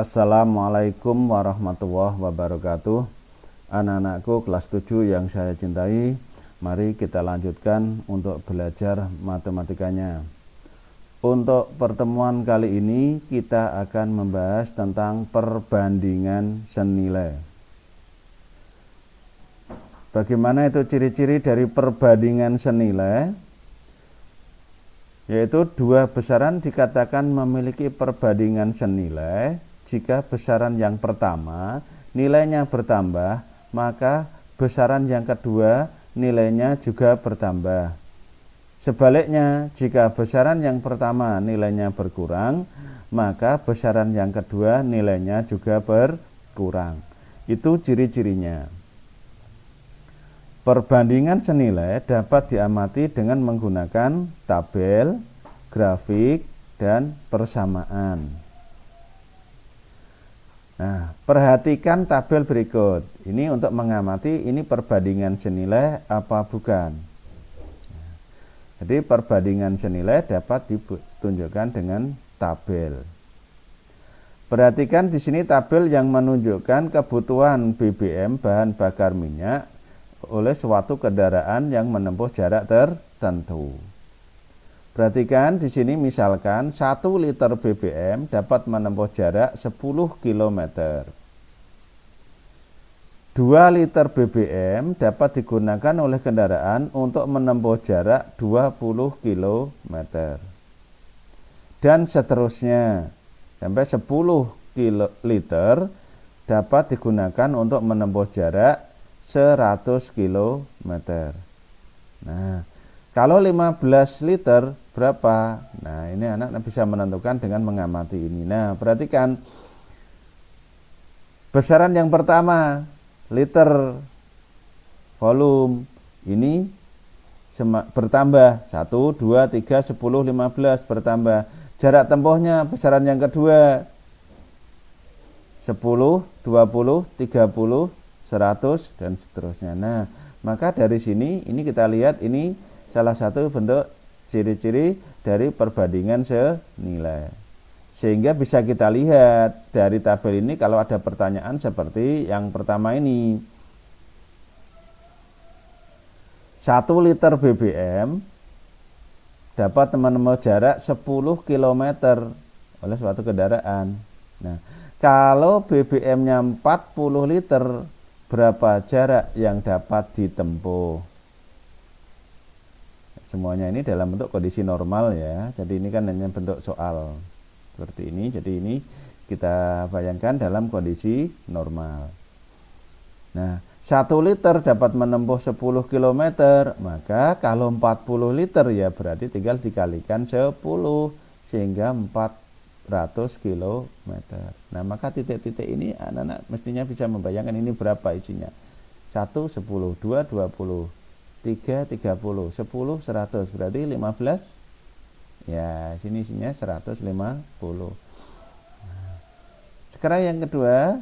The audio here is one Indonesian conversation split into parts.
Assalamualaikum warahmatullahi wabarakatuh. Anak-anakku kelas 7 yang saya cintai, mari kita lanjutkan untuk belajar matematikanya. Untuk pertemuan kali ini kita akan membahas tentang perbandingan senilai. Bagaimana itu ciri-ciri dari perbandingan senilai? Yaitu dua besaran dikatakan memiliki perbandingan senilai jika besaran yang pertama nilainya bertambah, maka besaran yang kedua nilainya juga bertambah. Sebaliknya, jika besaran yang pertama nilainya berkurang, maka besaran yang kedua nilainya juga berkurang. Itu ciri-cirinya. Perbandingan senilai dapat diamati dengan menggunakan tabel, grafik, dan persamaan. Nah, perhatikan tabel berikut. Ini untuk mengamati ini perbandingan senilai apa bukan. Jadi perbandingan senilai dapat ditunjukkan dengan tabel. Perhatikan di sini tabel yang menunjukkan kebutuhan BBM bahan bakar minyak oleh suatu kendaraan yang menempuh jarak tertentu. Perhatikan di sini misalkan 1 liter BBM dapat menempuh jarak 10 km. 2 liter BBM dapat digunakan oleh kendaraan untuk menempuh jarak 20 km. Dan seterusnya sampai 10 liter dapat digunakan untuk menempuh jarak 100 km. Nah, kalau 15 liter berapa? Nah, ini anak bisa menentukan dengan mengamati ini. Nah, perhatikan besaran yang pertama, liter volume ini bertambah 1, 2, 3, 10, 15 bertambah. Jarak tempuhnya besaran yang kedua 10, 20, 30, 100 dan seterusnya. Nah, maka dari sini ini kita lihat ini salah satu bentuk ciri-ciri dari perbandingan senilai. Sehingga bisa kita lihat dari tabel ini kalau ada pertanyaan seperti yang pertama ini. 1 liter BBM dapat menempuh jarak 10 km oleh suatu kendaraan. Nah, kalau BBM-nya 40 liter, berapa jarak yang dapat ditempuh? Semuanya ini dalam bentuk kondisi normal ya. Jadi ini kan hanya bentuk soal seperti ini. Jadi ini kita bayangkan dalam kondisi normal. Nah, 1 liter dapat menempuh 10 km, maka kalau 40 liter ya berarti tinggal dikalikan 10 sehingga 400 km. Nah, maka titik-titik ini anak-anak mestinya bisa membayangkan ini berapa isinya. 1, 10, 2, 20, 3, 30, 10, 100, berarti 15. Ya, sini isinya 150. Sekarang yang kedua,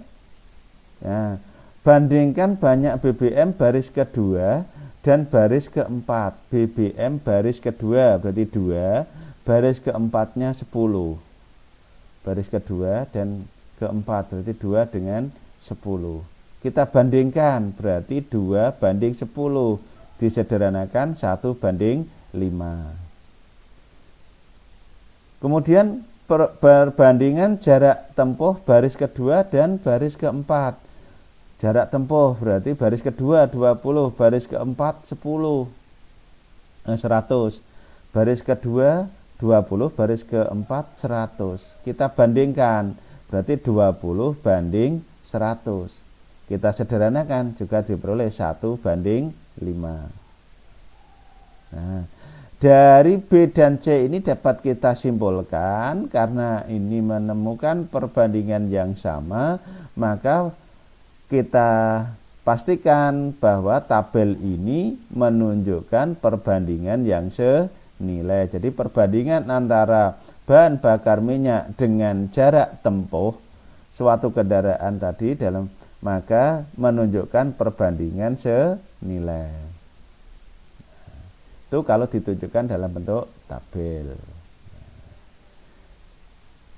ya, bandingkan banyak BBM baris kedua dan baris keempat. BBM baris kedua berarti 2, baris keempatnya 10. Baris kedua dan keempat berarti 2 dengan 10. Kita bandingkan berarti 2 banding 10. Disederhanakan 1 banding 5. Kemudian perbandingan jarak tempuh baris kedua dan baris keempat. Jarak tempuh berarti baris kedua 20, baris keempat 10, 100. Baris kedua 20, baris keempat 100. Kita bandingkan berarti 20 banding 100. Kita sederhanakan juga diperoleh 1 banding 5. Nah, dari B dan C ini dapat kita simpulkan karena ini menemukan perbandingan yang sama, maka kita pastikan bahwa tabel ini menunjukkan perbandingan yang senilai. Jadi perbandingan antara bahan bakar minyak dengan jarak tempuh suatu kendaraan tadi maka menunjukkan perbandingan senilai. Itu kalau ditunjukkan dalam bentuk tabel.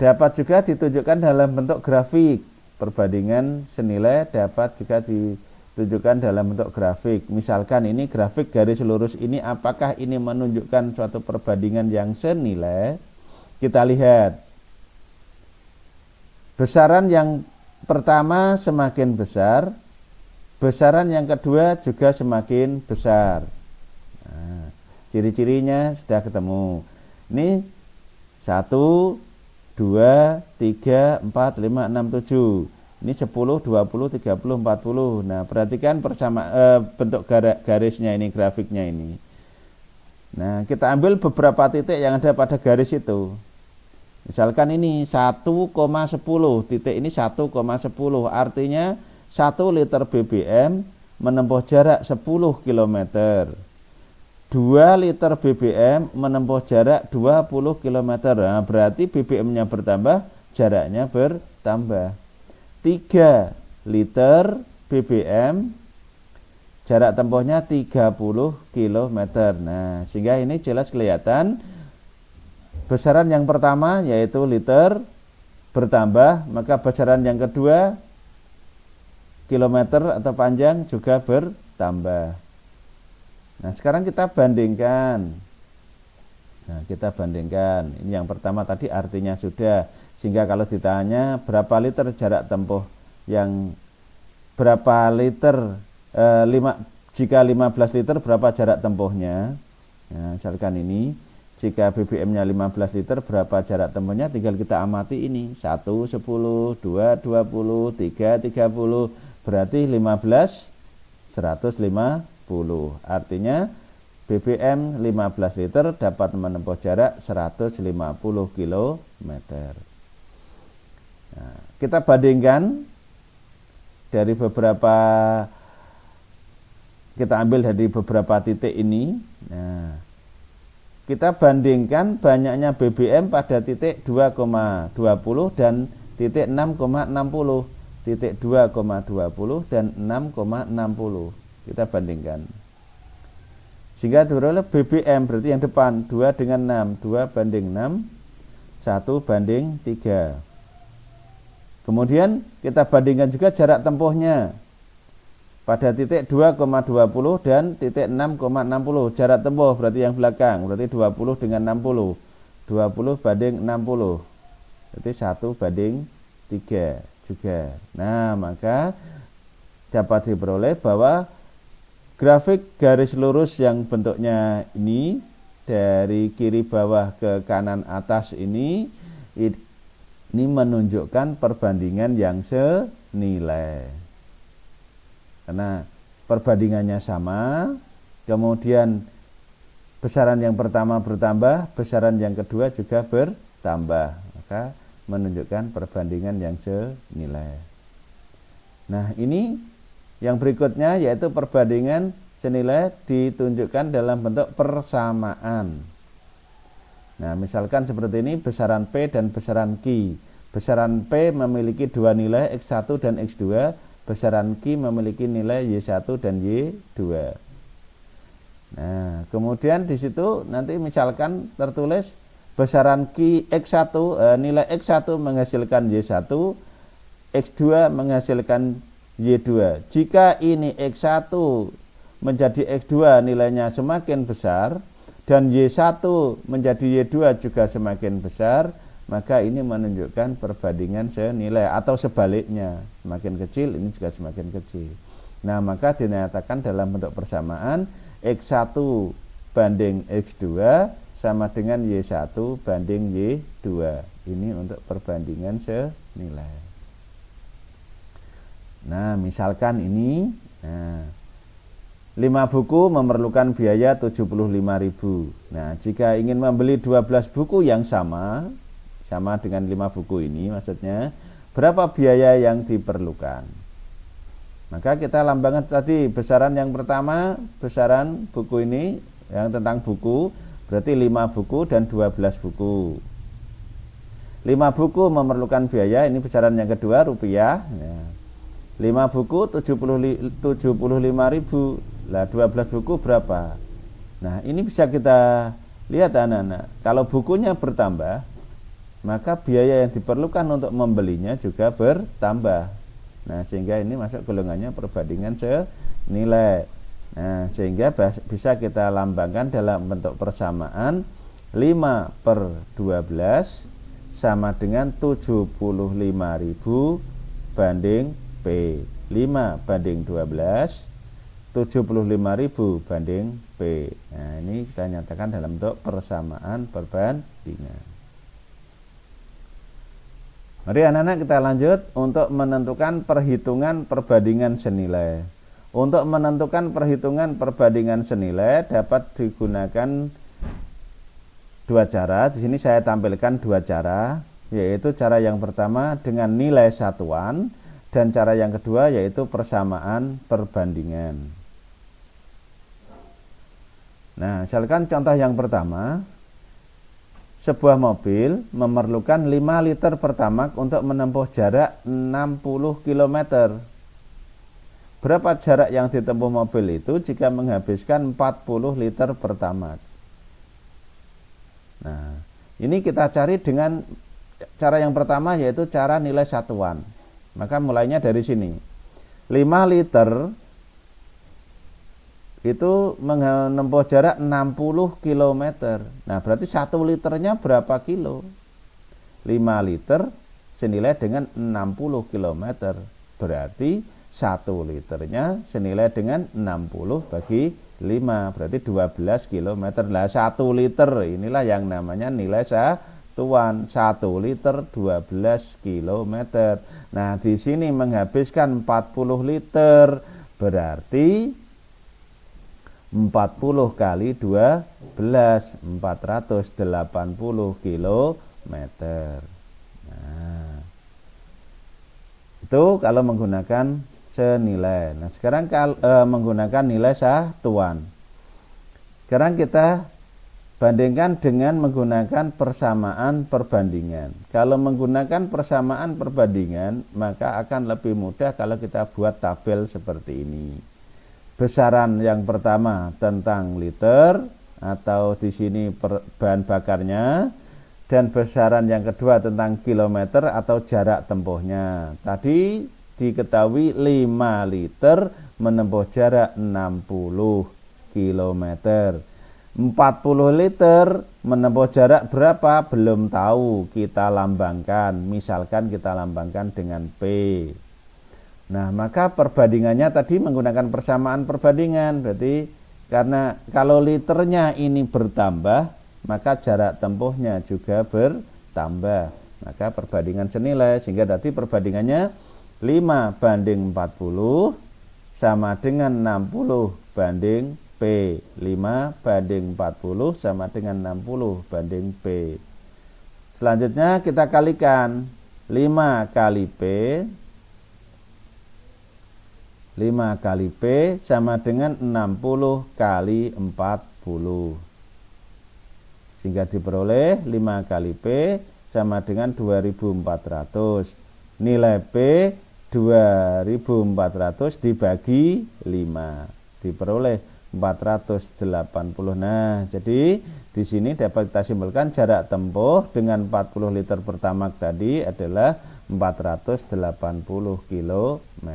Dapat juga ditunjukkan dalam bentuk grafik. Perbandingan senilai dapat juga ditunjukkan dalam bentuk grafik. Misalkan ini grafik garis lurus ini, apakah ini menunjukkan suatu perbandingan yang senilai? Kita lihat. Besaran yang pertama semakin besar, besaran yang kedua juga semakin besar. Nah, ciri-cirinya sudah ketemu. Ini 1, 2, 3, 4, 5, 6, 7. Ini 10, 20, 30, 40. Nah, perhatikan bentuk garisnya ini, grafiknya ini. Nah, kita ambil beberapa titik yang ada pada garis itu. Misalkan ini 1,10, titik ini 1,10. Artinya 1 liter BBM menempuh jarak 10 km. 2 liter BBM menempuh jarak 20 km. Nah, berarti BBM-nya bertambah, jaraknya bertambah. 3 liter BBM jarak tempuhnya 30 km. Nah, sehingga ini jelas kelihatan besaran yang pertama yaitu liter bertambah, maka besaran yang kedua kilometer atau panjang juga bertambah. Nah, sekarang kita bandingkan. Nah, kita bandingkan. Ini yang pertama tadi artinya sudah. Sehingga kalau ditanya berapa liter jarak tempuh yang berapa liter jika 15 liter berapa jarak tempuhnya? Nah, misalkan ini jika BBM-nya 15 liter berapa jarak tempuhnya? Tinggal kita amati ini. 1 10, 2 20, 3 30, berarti 15 150. Artinya BBM 15 liter dapat menempuh jarak 150 km. Nah, kita bandingkan dari kita ambil dari beberapa titik ini. Nah, kita bandingkan banyaknya BBM pada titik 2,20 dan titik 6,60. Titik 2,20 dan 6,60. Kita bandingkan. Sehingga diperoleh BBM berarti yang depan 2 dengan 6, 2 banding 6, 1 banding 3. Kemudian kita bandingkan juga jarak tempuhnya. Pada titik 2,20 dan titik 6,60. Jarak tempuh berarti yang belakang, berarti 20 dengan 60. 20 banding 60. Berarti 1 banding 3 juga. Nah, maka dapat diperoleh bahwa grafik garis lurus yang bentuknya ini dari kiri bawah ke kanan atas ini menunjukkan perbandingan yang senilai. Karena perbandingannya sama, kemudian besaran yang pertama bertambah, besaran yang kedua juga bertambah, maka menunjukkan perbandingan yang senilai. Nah, ini yang berikutnya yaitu perbandingan senilai ditunjukkan dalam bentuk persamaan. Nah, misalkan seperti ini, besaran P dan besaran Q. Besaran P memiliki dua nilai X1 dan X2, besaran Q memiliki nilai Y1 dan Y2. Nah, kemudian di situ nanti misalkan tertulis besaran Q X1, nilai X1 menghasilkan Y1, X2 menghasilkan Y2. Jika ini X1 menjadi X2 nilainya semakin besar dan Y1 menjadi Y2 juga semakin besar, maka ini menunjukkan perbandingan senilai, atau sebaliknya, semakin kecil ini juga semakin kecil. Nah, maka dinyatakan dalam bentuk persamaan X1 banding X2 sama dengan Y1 banding Y2. Ini untuk perbandingan senilai. Nah, misalkan ini 5 buku memerlukan biaya 75.000. Nah, jika ingin membeli 12 buku yang sama dengan 5 buku ini, maksudnya berapa biaya yang diperlukan? Maka kita lambangkan tadi besaran yang pertama, besaran buku ini yang tentang buku, berarti 5 buku dan 12 buku. 5 buku memerlukan biaya, ini besaran yang kedua, rupiah. 5 buku 75.000. Lah 12 buku berapa? Nah, ini bisa kita lihat anak-anak. Kalau bukunya bertambah, maka biaya yang diperlukan untuk membelinya juga bertambah. Nah, sehingga ini masuk golongannya perbandingan senilai. Nah, sehingga bisa kita lambangkan dalam bentuk persamaan 5/12 sama dengan 75.000 banding P. 5/12, 75.000 banding P. Nah, ini kita nyatakan dalam bentuk persamaan perbandingan. Mari anak-anak kita lanjut untuk menentukan perhitungan perbandingan senilai. Untuk menentukan perhitungan perbandingan senilai dapat digunakan dua cara. Di sini saya tampilkan dua cara, yaitu cara yang pertama dengan nilai satuan dan cara yang kedua yaitu persamaan perbandingan. Nah, misalkan contoh yang pertama, sebuah mobil memerlukan 5 liter pertamax untuk menempuh jarak 60 km. Berapa jarak yang ditempuh mobil itu jika menghabiskan 40 liter pertamax? Nah, ini kita cari dengan cara yang pertama, yaitu cara nilai satuan. Maka mulainya dari sini. 5 liter itu menempuh jarak 60 km. Nah, berarti 1 liternya berapa kilo? 5 liter senilai dengan 60 km. Berarti 1 liternya senilai dengan 60 bagi 5, berarti 12 km. Nah, 1 liter inilah yang namanya nilai satuan. 1 liter 12 km. Nah, di sini menghabiskan 40 liter, berarti 40 kali 12, 480 km. Nah, itu kalau menggunakan senilai. Nah, sekarang menggunakan nilai satuan. Sekarang kita bandingkan dengan menggunakan persamaan perbandingan. Kalau menggunakan persamaan perbandingan, maka akan lebih mudah kalau kita buat tabel seperti ini. Besaran yang pertama tentang liter atau di sini bahan bakarnya, dan besaran yang kedua tentang kilometer atau jarak tempuhnya. Tadi diketahui 5 liter menempuh jarak 60 km. 40 liter menempuh jarak berapa? Belum tahu, kita lambangkan. Misalkan kita lambangkan dengan P. Nah, maka perbandingannya tadi menggunakan persamaan perbandingan. Berarti karena kalau liternya ini bertambah, maka jarak tempuhnya juga bertambah. Maka perbandingan senilai, sehingga tadi perbandingannya 5/40 sama dengan 60 banding P. 5/40 sama dengan 60 banding P. Selanjutnya kita kalikan 5 kali P. 5 kali P sama dengan 60 kali 40. Sehingga diperoleh 5 kali P sama dengan 2400. Nilai P 2400 dibagi 5, diperoleh 480. Nah, jadi di sini dapat kita simpulkan jarak tempuh dengan 40 liter pertamax tadi adalah 480 km.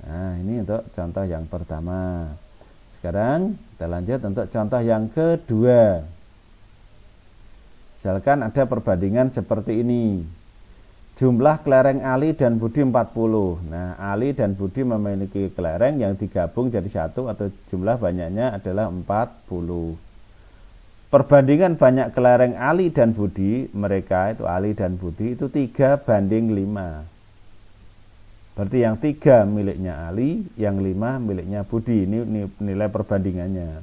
Nah, ini untuk contoh yang pertama. Sekarang kita lanjut untuk contoh yang kedua. Misalkan ada perbandingan seperti ini. Jumlah kelereng Ali dan Budi 40. Nah, Ali dan Budi memiliki kelereng yang digabung jadi satu atau jumlah banyaknya adalah 40. Perbandingan banyak kelereng Ali dan Budi, mereka itu Ali dan Budi itu 3/5. Berarti yang 3 miliknya Ali, yang 5 miliknya Budi. Ini nilai perbandingannya.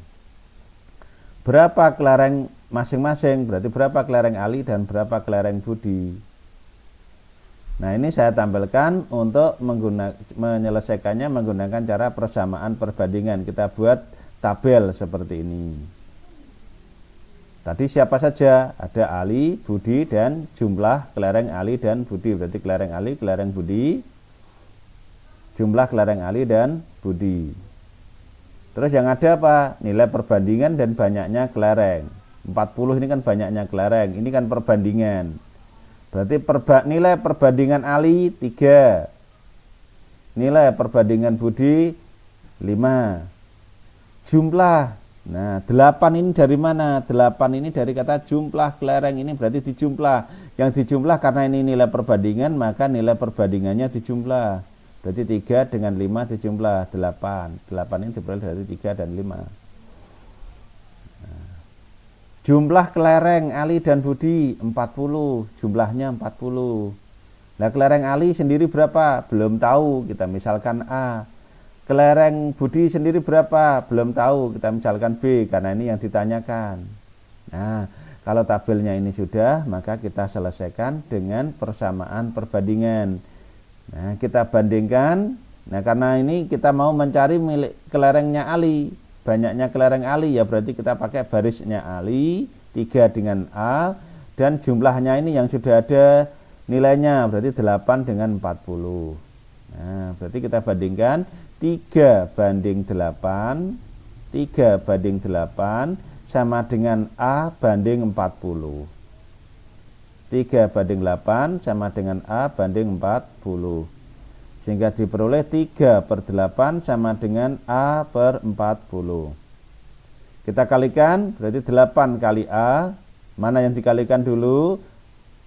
Berapa kelereng masing-masing? Berarti berapa kelereng Ali dan berapa kelereng Budi? Nah, ini saya tampilkan untuk menyelesaikannya menggunakan cara persamaan perbandingan. Kita buat tabel seperti ini. Tadi siapa saja? Ada Ali, Budi, dan jumlah kelereng Ali dan Budi. Berarti kelereng Ali, kelereng Budi, jumlah kelereng Ali dan Budi. Terus yang ada apa? Nilai perbandingan dan banyaknya kelereng. 40 ini kan banyaknya kelereng, ini kan perbandingan. Berarti nilai perbandingan Ali 3, nilai perbandingan Budi 5. Jumlah, nah 8 ini dari mana? 8 ini dari kata jumlah kelereng, ini berarti dijumlah. Yang dijumlah karena ini nilai perbandingan, maka nilai perbandingannya dijumlah. Berarti 3 dengan 5 dijumlah 8. 8 ini diperoleh dari 3 dan 5. Jumlah kelereng Ali dan Budi 40, jumlahnya 40. Nah, kelereng Ali sendiri berapa? Belum tahu, kita misalkan A. Kelereng Budi sendiri berapa? Belum tahu, kita misalkan B, karena ini yang ditanyakan. Nah, kalau tabelnya ini sudah, maka kita selesaikan dengan persamaan perbandingan. Nah, kita bandingkan. Nah, karena ini kita mau mencari milik kelerengnya Ali. Banyaknya kelereng Ali, ya berarti kita pakai barisnya Ali 3 dengan A, dan jumlahnya ini yang sudah ada nilainya, berarti 8 dengan 40. Nah, berarti kita bandingkan 3 banding 8, 3 banding 8 sama dengan A banding 40. 3 banding 8 sama dengan A banding 40. Sehingga diperoleh 3/8 sama dengan A per 40. Kita kalikan, berarti 8 kali A. Mana yang dikalikan dulu?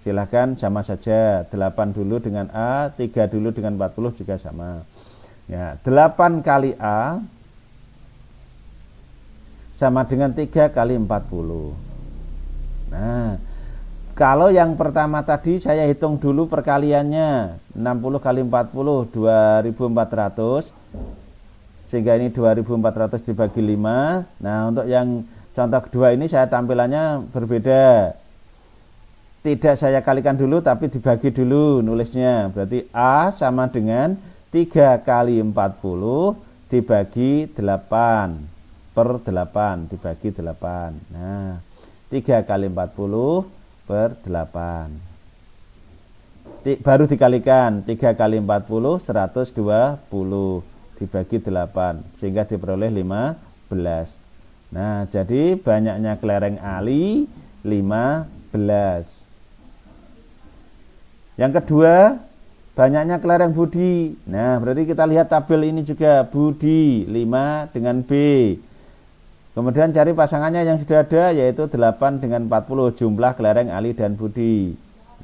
Silahkan sama saja. 8 dulu dengan A, 3 dulu dengan 40 juga sama. Ya, 8 kali A sama dengan 3 kali 40. Nah, kalau yang pertama tadi saya hitung dulu perkaliannya, 60 kali 40 2400, sehingga ini 2400 dibagi 5. Nah, untuk yang contoh kedua ini saya tampilannya berbeda, tidak saya kalikan dulu tapi dibagi dulu nulisnya. Berarti A sama dengan 3 kali 40 dibagi 8 per 8 dibagi 8. Nah, 3 kali 40 per 8. Baru dikalikan 3 kali 40 120 dibagi 8, sehingga diperoleh 15. Nah, jadi banyaknya kelereng Ali 15. Yang kedua, banyaknya kelereng Budi. Nah, berarti kita lihat tabel ini juga, Budi 5 dengan B. Kemudian cari pasangannya yang sudah ada, yaitu 8 dengan 40, jumlah kelereng Ali dan Budi.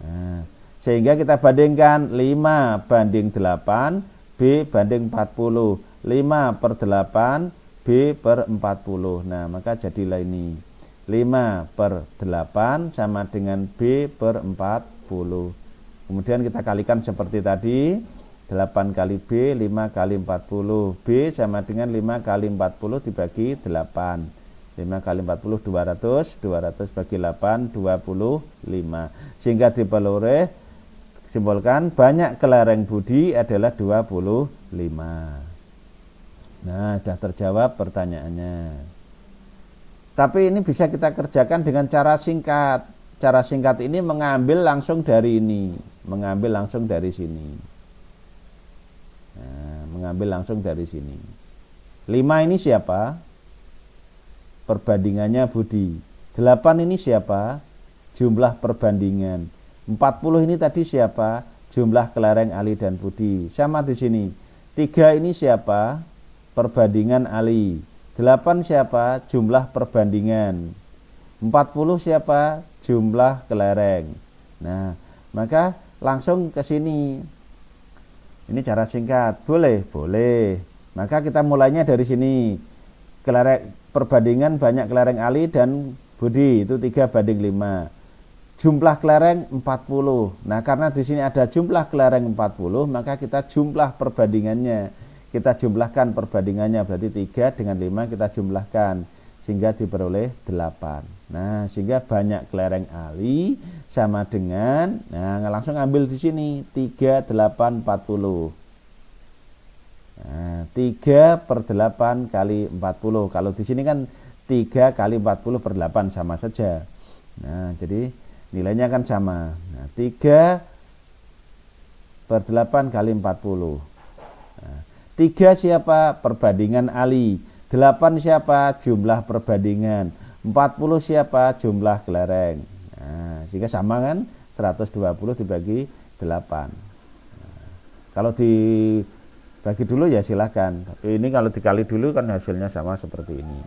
Nah, sehingga kita bandingkan 5 banding 8, B banding 40. 5 per 8, B per 40. Nah, maka jadilah ini 5 per 8 sama dengan B per 40. Kemudian kita kalikan seperti tadi, 8 kali B, 5 kali 40. B sama dengan 5 kali 40 dibagi 8. 5 kali 40 200, 200 bagi 8 25. Sehingga diperoleh, simbolkan banyak kelereng Budi adalah 25. Nah, sudah terjawab pertanyaannya. Tapi ini bisa kita kerjakan dengan cara singkat. Cara singkat ini mengambil langsung dari ini, mengambil langsung dari sini. Nah, mengambil langsung dari sini. 5 ini siapa? Perbandingannya Budi. 8 ini siapa? Jumlah perbandingan. 40 ini tadi siapa? Jumlah kelereng Ali dan Budi. Sama di sini. 3 ini siapa? Perbandingan Ali. 8 siapa? Jumlah perbandingan. 40 siapa? Jumlah kelereng. Nah, maka langsung ke sini. Ini cara singkat. Boleh? Boleh. Maka kita mulainya dari sini. Perbandingan banyak kelereng Ali dan Budi, itu 3 banding 5. Jumlah kelereng 40. Nah, karena di sini ada jumlah kelereng 40, maka kita jumlah perbandingannya. Kita jumlahkan perbandingannya, berarti 3 dengan 5 kita jumlahkan, sehingga diperoleh 8. Nah, sehingga banyak kelereng Ali sama dengan, nah langsung ambil di sini 3, 8, 40. Nah, 3 per 8 kali 40. Kalau di sini kan 3 kali 40 per 8 sama saja. Nah, jadi nilainya kan sama. Nah, 3 per 8 kali 40. Nah, 3 siapa? Perbandingan Ali. 8 siapa? Jumlah perbandingan. 40 siapa? Jumlah kelereng. Nah, sehingga sama kan 120 dibagi 8. Nah, kalau dibagi dulu ya silakan. Tapi ini kalau dikali dulu kan hasilnya sama seperti ini.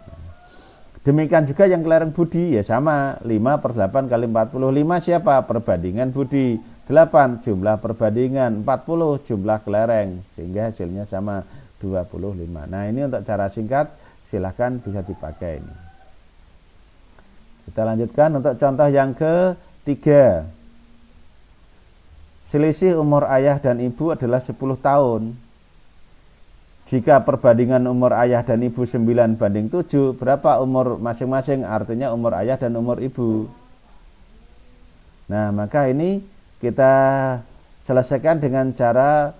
Demikian juga yang kelereng budi ya sama, 5 per 8 kali 40. 5 siapa? Perbandingan budi. 8 jumlah perbandingan, 40 jumlah kelereng, sehingga hasilnya sama 25. Nah, ini untuk cara singkat, silahkan bisa dipakai ini. Kita lanjutkan untuk contoh yang ketiga. Selisih umur ayah dan ibu adalah 10 tahun. Jika perbandingan umur ayah dan ibu 9 banding 7, berapa umur masing-masing? Artinya umur ayah dan umur ibu. Nah, maka ini kita selesaikan dengan cara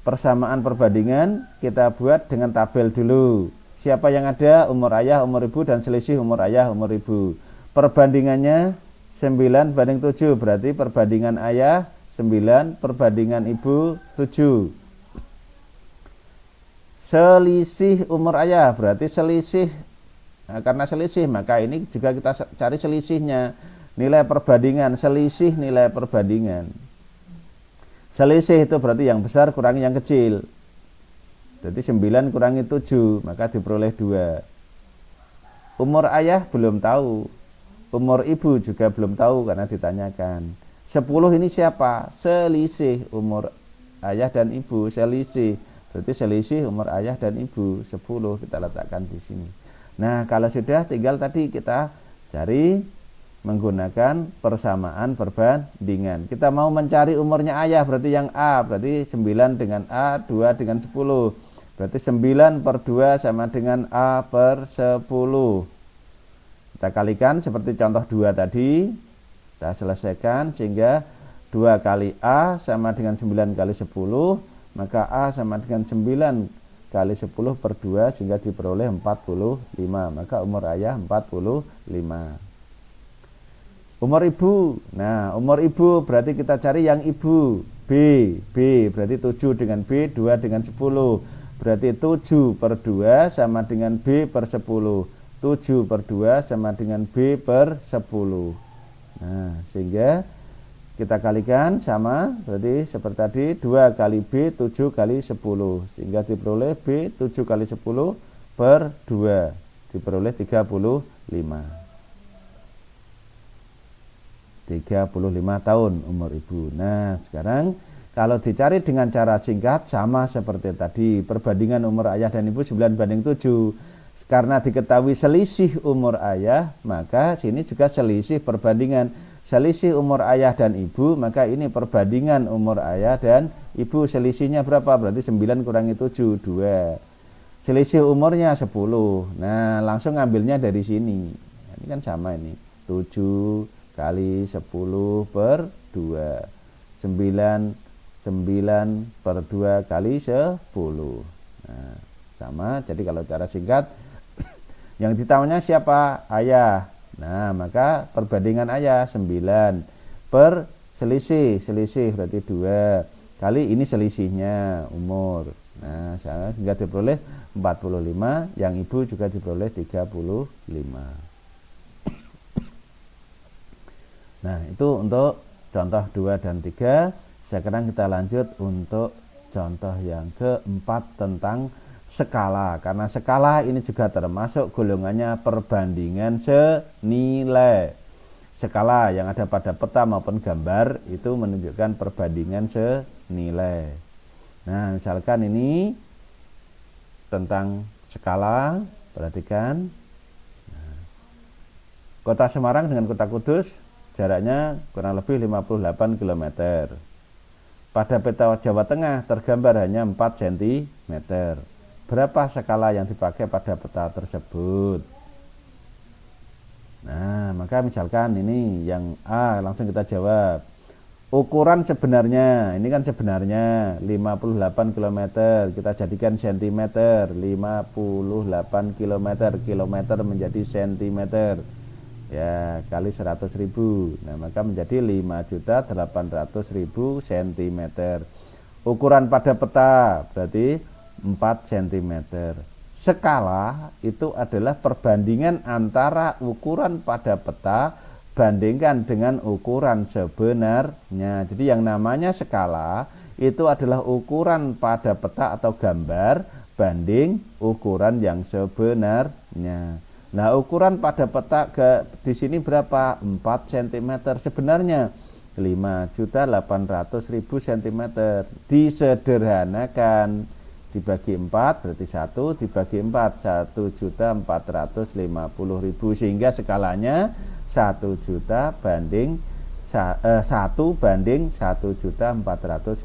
persamaan perbandingan. Kita buat dengan tabel dulu. Siapa yang ada? Umur ayah, umur ibu, dan selisih umur ayah, umur ibu. Perbandingannya 9 banding 7, berarti perbandingan ayah 9, perbandingan ibu 7. Selisih umur ayah, berarti selisih. Nah, karena selisih, maka ini juga kita cari selisihnya. Nilai perbandingan, selisih nilai perbandingan. Selisih itu berarti yang besar kurangi yang kecil. Jadi 9 kurangi 7, maka diperoleh 2. Umur ayah belum tahu. Umur ibu juga belum tahu karena ditanyakan. 10 ini siapa? Selisih umur ayah dan ibu, selisih. Berarti selisih umur ayah dan ibu 10 kita letakkan di sini. Nah, kalau sudah tinggal tadi kita cari menggunakan persamaan perbandingan. Kita mau mencari umurnya ayah, berarti yang A, berarti 9 dengan A, 2 dengan 10. Berarti 9 per 2 sama dengan A per 10. Kita kalikan seperti contoh 2 tadi. Kita selesaikan sehingga 2 kali A sama dengan 9 kali 10. Maka A sama dengan 9 kali 10 per 2 sehingga diperoleh 45. Maka umur ayah 45. Umur ibu. Nah, umur ibu berarti kita cari yang ibu. B berarti 7 dengan B, 2 dengan 10. Berarti 7 per 2 sama dengan B per 10. 7 per 2 sama dengan B per 10. Nah, sehingga kita kalikan sama, berarti seperti tadi 2 kali B, 7 kali 10. Sehingga diperoleh B 7 kali 10 per 2. Diperoleh 35. 35 tahun umur ibu. Nah, sekarang kalau dicari dengan cara singkat sama seperti tadi. Perbandingan umur ayah dan ibu 9 banding 7. Karena diketahui selisih umur ayah, maka sini juga selisih perbandingan. Selisih umur ayah dan ibu, maka ini perbandingan umur ayah dan ibu. Selisihnya berapa? Berarti 9 kurangi 7, 2. Selisih umurnya 10. Nah, langsung ambilnya dari sini. Ini kan sama ini. 7 kali 10 per 2. 9 per 2 kali 10. Nah, sama. Jadi kalau cara singkat, yang ditanya siapa? Ayah. Nah, maka perbandingan ayah 9 per selisih berarti 2 kali ini selisihnya umur. Nah, sehingga diperoleh 45, yang ibu juga diperoleh 35. Nah, itu untuk contoh 2 dan 3. Sekarang kita lanjut untuk contoh yang keempat tentang skala. Karena skala ini juga termasuk golongannya perbandingan senilai. Skala yang ada pada peta maupun gambar itu menunjukkan perbandingan senilai. Nah, misalkan ini tentang skala, perhatikan. Kota Semarang dengan Kota Kudus jaraknya kurang lebih 58 km. Pada peta Jawa Tengah tergambar hanya 4 cm. Berapa skala yang dipakai pada peta tersebut? Nah, maka misalkan ini yang A, langsung kita jawab. Ukuran sebenarnya, ini kan sebenarnya 58 km, kita jadikan cm. 58 km, kilometer menjadi cm. Ya, kali 100.000. Nah, maka menjadi 5.800.000 cm. Ukuran pada peta berarti 4 cm. Skala itu adalah perbandingan antara ukuran pada peta bandingkan dengan ukuran sebenarnya. Jadi yang namanya skala itu adalah ukuran pada peta atau gambar banding ukuran yang sebenarnya. Nah, ukuran pada peta di sini berapa? 4 cm. Sebenarnya 5.800.000 cm. Disederhanakan, dibagi 4 berarti 1, dibagi 4 1.450.000, sehingga skalanya 1 juta banding 1 banding 1.450.000.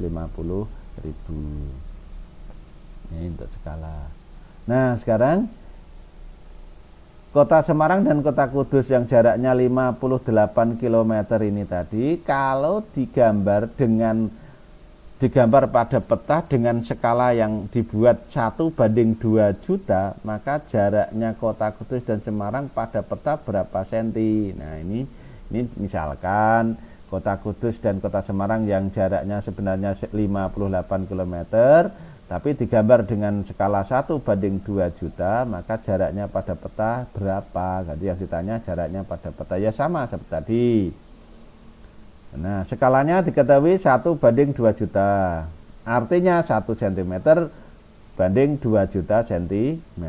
Ini untuk skala. Nah, sekarang Kota Semarang dan Kota Kudus yang jaraknya 58 km ini tadi, kalau digambar pada peta dengan skala yang dibuat 1 banding 2 juta, maka jaraknya Kota Kudus dan Semarang pada peta berapa senti? Nah, ini misalkan Kota Kudus dan Kota Semarang yang jaraknya sebenarnya 58 km, tapi digambar dengan skala 1 banding 2 juta, maka jaraknya pada peta berapa? Jadi yang ditanya jaraknya pada peta, ya sama seperti tadi. Nah, skalanya diketahui 1 banding 2 juta. Artinya 1 cm banding 2 juta cm.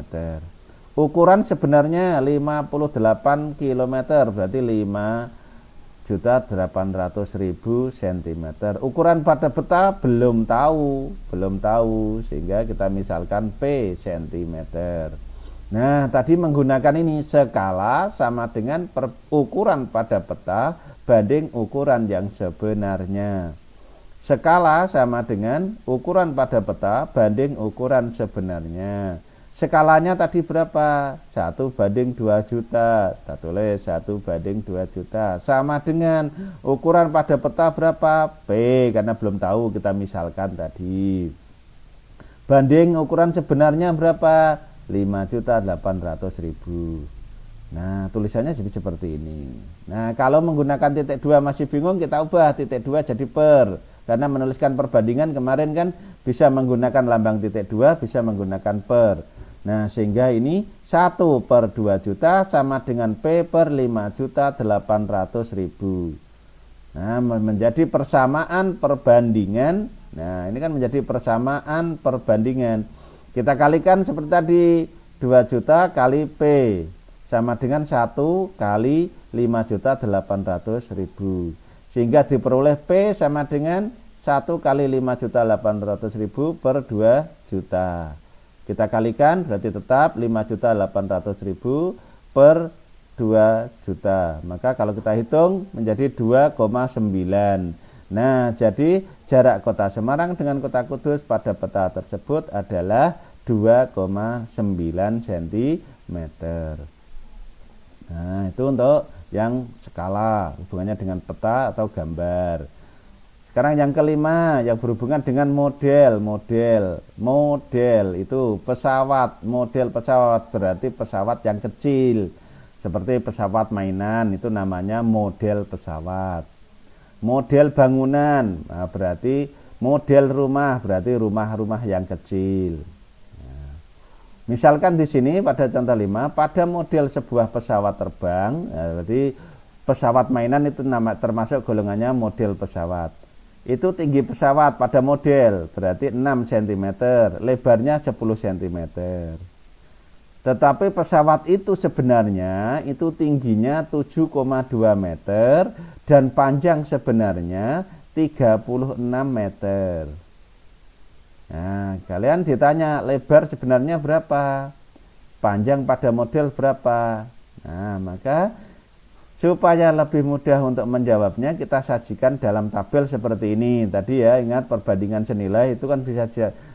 Ukuran sebenarnya 58 km, berarti 5.800.000 cm. Ukuran pada peta belum tahu, sehingga kita misalkan P cm. Nah, tadi menggunakan ini skala sama dengan ukuran pada peta banding ukuran yang sebenarnya. Skala sama dengan ukuran pada peta banding ukuran sebenarnya. Skalanya tadi berapa? 1 banding 2 juta. Kita tulis 1 banding 2 juta. Sama dengan ukuran pada peta berapa? P, karena belum tahu, kita misalkan tadi. Banding ukuran sebenarnya berapa? 5.800.000. Nah, tulisannya jadi seperti ini. Nah, kalau menggunakan titik 2 masih bingung, kita ubah titik 2 jadi per. Karena menuliskan perbandingan kemarin kan bisa menggunakan lambang titik 2, bisa menggunakan per. Nah, sehingga ini 1 per 2 juta sama dengan P per 5.800.000. Nah, menjadi persamaan perbandingan. Nah, ini kan menjadi persamaan perbandingan. Kita kalikan seperti tadi, 2 juta kali P sama dengan 1 kali 5.800.000. Sehingga diperoleh P sama dengan 1 kali 5.800.000 per 2 juta. Kita kalikan berarti tetap 5.800.000 per 2 juta. Maka kalau kita hitung menjadi 2,9. Nah, jadi jarak Kota Semarang dengan Kota Kudus pada peta tersebut adalah 2,9 cm. Nah, itu untuk yang skala, hubungannya dengan peta atau gambar. Sekarang yang kelima, yang berhubungan dengan model itu pesawat. Model pesawat berarti pesawat yang kecil, seperti pesawat mainan, itu namanya model pesawat. Model bangunan, nah, berarti model rumah, berarti rumah-rumah yang kecil. Nah, misalkan di sini pada contoh 5, pada model sebuah pesawat terbang, nah, berarti pesawat mainan itu termasuk golongannya model pesawat. Itu tinggi pesawat pada model berarti 6 cm, lebarnya 10 cm. Tetapi pesawat itu sebenarnya itu tingginya 7,2 meter dan panjang sebenarnya 36 meter. Nah, kalian ditanya lebar sebenarnya berapa? Panjang pada model berapa? Nah, maka supaya lebih mudah untuk menjawabnya, kita sajikan dalam tabel seperti ini. Tadi ya, ingat perbandingan senilai itu kan bisa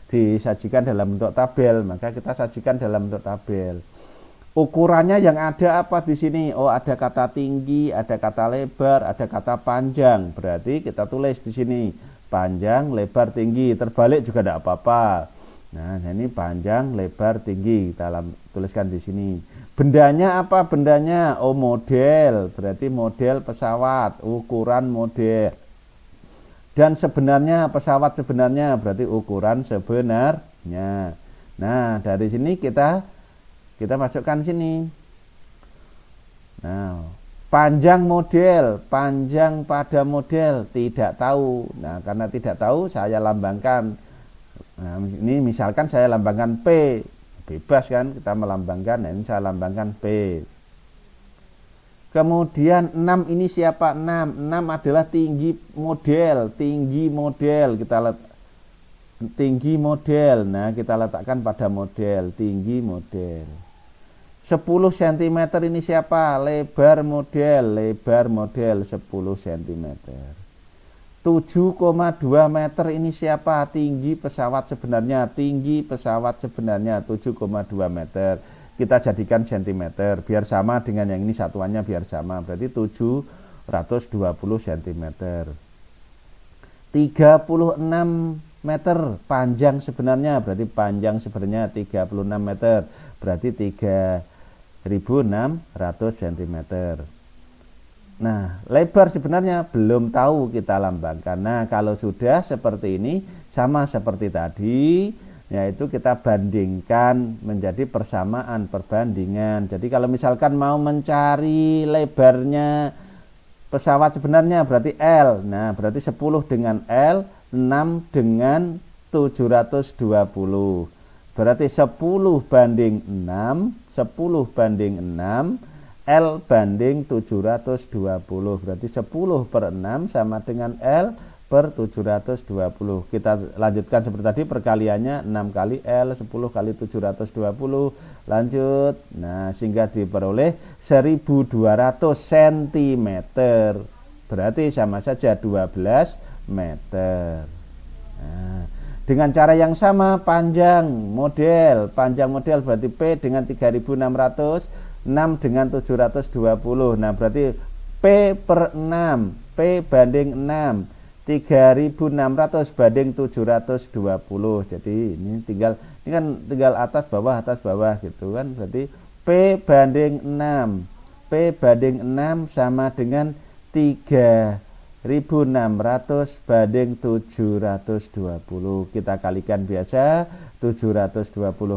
disajikan dalam bentuk tabel, maka kita sajikan dalam bentuk tabel. Ukurannya yang ada apa di sini? Oh, ada kata tinggi, ada kata lebar, ada kata panjang. Berarti kita tulis di sini panjang, lebar, tinggi. Terbalik juga tidak apa-apa. Nah, ini panjang, lebar, tinggi. Kita tuliskan di sini. Bendanya apa bendanya? Oh, model, berarti model pesawat, ukuran model. Dan sebenarnya pesawat sebenarnya berarti ukuran sebenarnya. Nah, dari sini kita masukkan sini. Nah, panjang pada model tidak tahu. Nah, karena tidak tahu saya lambangkan. Nah, ini misalkan saya lambangkan P. Bebas kan kita melambangkan. Nah, ini saya lambangkan P. Kemudian 6 ini siapa? 6 adalah tinggi model. Tinggi model. Nah, kita letakkan pada model, tinggi model. 10 cm ini siapa? Lebar model 10 cm. 7,2 meter ini siapa? Tinggi pesawat sebenarnya 7,2 meter. Kita jadikan cm biar sama dengan yang ini, satuannya biar sama, berarti 720 cm. 36 meter panjang sebenarnya, berarti panjang sebenarnya 36 meter, berarti 3.600 cm. Nah, lebar sebenarnya belum tahu, kita lambangkan. Nah, kalau sudah seperti ini, sama seperti tadi, yaitu kita bandingkan menjadi persamaan, perbandingan. Jadi kalau misalkan mau mencari lebarnya pesawat sebenarnya berarti L. Nah, berarti 10 dengan L, 6 dengan 720. Berarti 10 banding 6, 10 banding 6, L banding 720. Berarti 10 per 6 sama dengan L per 720. Kita lanjutkan seperti tadi, perkaliannya 6 kali L, 10 kali 720. Lanjut. Nah, sehingga diperoleh 1200 cm. Berarti sama saja 12 meter. Nah, dengan cara yang sama, panjang model berarti P dengan 3.600, 6 dengan 720. Nah, berarti P per 6, P banding 6, 3.600 banding 720. Jadi ini kan tinggal atas bawah gitu kan. Berarti P banding 6, P banding 6 sama dengan 3.600 banding 720. Kita kalikan biasa, 720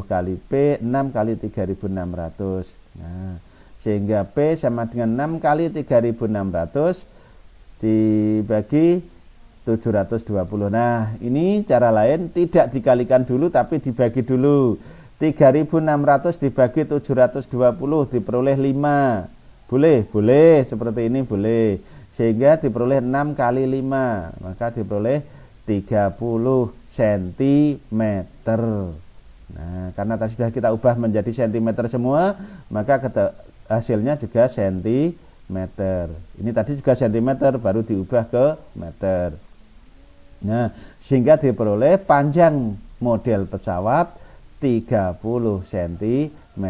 kali P, 6 kali 3.600. Nah, sehingga P sama dengan 6 kali 3.600 dibagi 720. Nah, ini cara lain, tidak dikalikan dulu tapi dibagi dulu. 3.600 dibagi 720 diperoleh 5. Boleh seperti ini boleh. Sehingga diperoleh 6 kali 5, maka diperoleh 30 cm. Nah, karena tadi sudah kita ubah menjadi cm semua, maka hasilnya juga cm. Ini tadi juga cm, baru diubah ke meter. Nah, sehingga diperoleh panjang model pesawat 30 cm.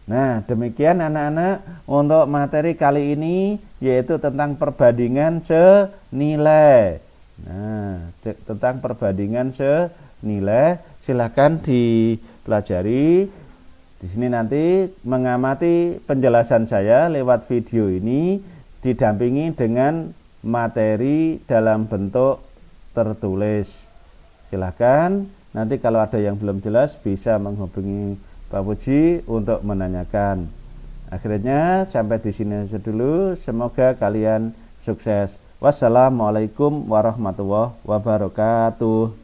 Nah, demikian anak-anak untuk materi kali ini, yaitu tentang perbandingan senilai. Nah, tentang perbandingan senilai, silakan dipelajari. Di sini nanti mengamati penjelasan saya lewat video ini, didampingi dengan materi dalam bentuk tertulis. Silakan nanti kalau ada yang belum jelas bisa menghubungi Pak Puji untuk menanyakan. Akhirnya sampai di sini saja dulu. Semoga kalian sukses. Wassalamualaikum warahmatullahi wabarakatuh.